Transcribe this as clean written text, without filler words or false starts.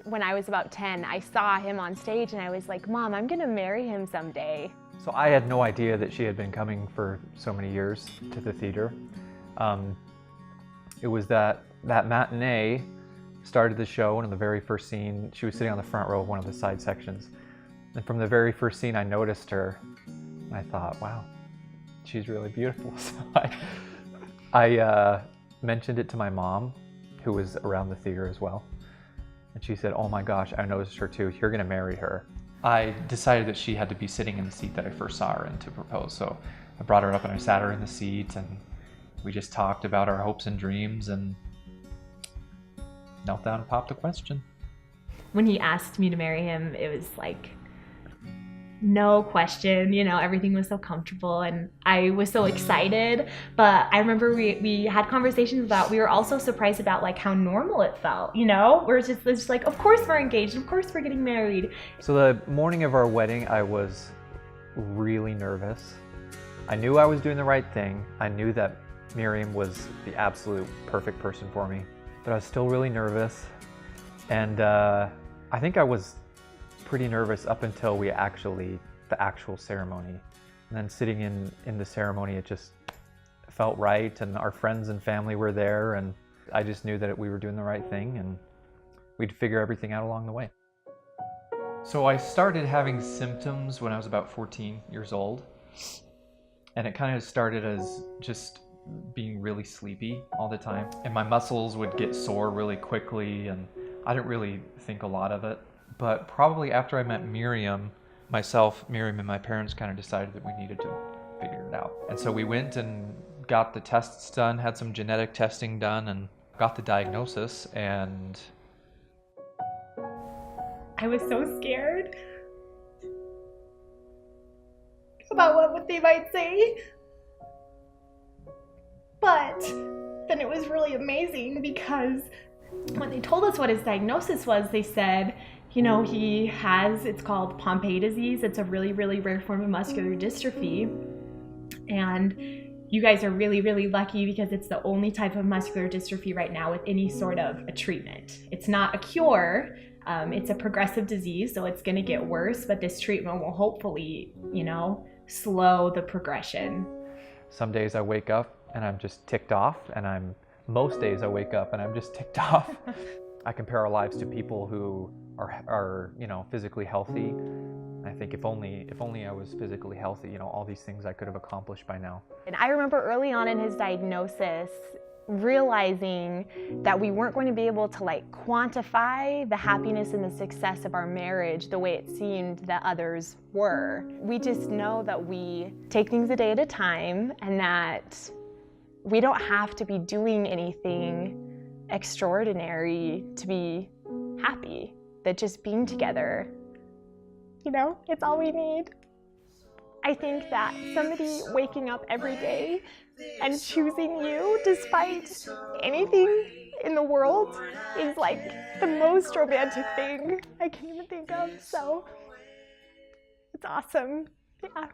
when I was about 10, I saw him on stage and I was like, Mom, I'm gonna marry him someday. So I had no idea that she had been coming for so many years to the theater. It was that matinee started the show, and in the very first scene, she was sitting on the front row of one of the side sections. And from the very first scene, I noticed her, and I thought, wow, she's really beautiful. So I mentioned it to my mom, who was around the theater as well. And she said, oh my gosh, I noticed her too. You're gonna marry her. I decided that she had to be sitting in the seat that I first saw her in to propose. So I brought her up and I sat her in the seat, and we just talked about our hopes and dreams and knelt down and popped a question. When he asked me to marry him, it was like, no question, you know, everything was so comfortable and I was so excited. But I remember we had conversations about, we were also surprised about like how normal it felt, you know? We're just like, of course we're engaged, of course we're getting married. So the morning of our wedding, I was really nervous. I knew I was doing the right thing. I knew that Miriam was the absolute perfect person for me, but I was still really nervous. And I think I was pretty nervous up until the actual ceremony. And then sitting in the ceremony, it just felt right, and our friends and family were there, and I just knew that we were doing the right thing, and we'd figure everything out along the way. So I started having symptoms when I was about 14 years old, and it kind of started as just being really sleepy all the time, and my muscles would get sore really quickly, and I didn't really think a lot of it. But probably after I met Miriam, Miriam and my parents kind of decided that we needed to figure it out. And so we went and got the tests done, had some genetic testing done, and got the diagnosis. And I was so scared about what they might say. But then it was really amazing because when they told us what his diagnosis was, they said, you know, it's called Pompe disease. It's a really, really rare form of muscular dystrophy. And you guys are really, really lucky because it's the only type of muscular dystrophy right now with any sort of a treatment. It's not a cure. It's a progressive disease, so it's going to get worse, but this treatment will hopefully, you know, slow the progression. Some days I wake up and I'm just ticked off, and most days I wake up and I'm just ticked off. I compare our lives to people who are you know, physically healthy. I think if only I was physically healthy, you know, all these things I could have accomplished by now. And I remember early on in his diagnosis, realizing that we weren't going to be able to like quantify the happiness and the success of our marriage the way it seemed that others were. We just know that we take things a day at a time, and that we don't have to be doing anything extraordinary to be happy. That just being together, you know, it's all we need. I think that somebody waking up every day and choosing you despite anything in the world is like the most romantic thing I can even think of. So it's awesome. Yeah.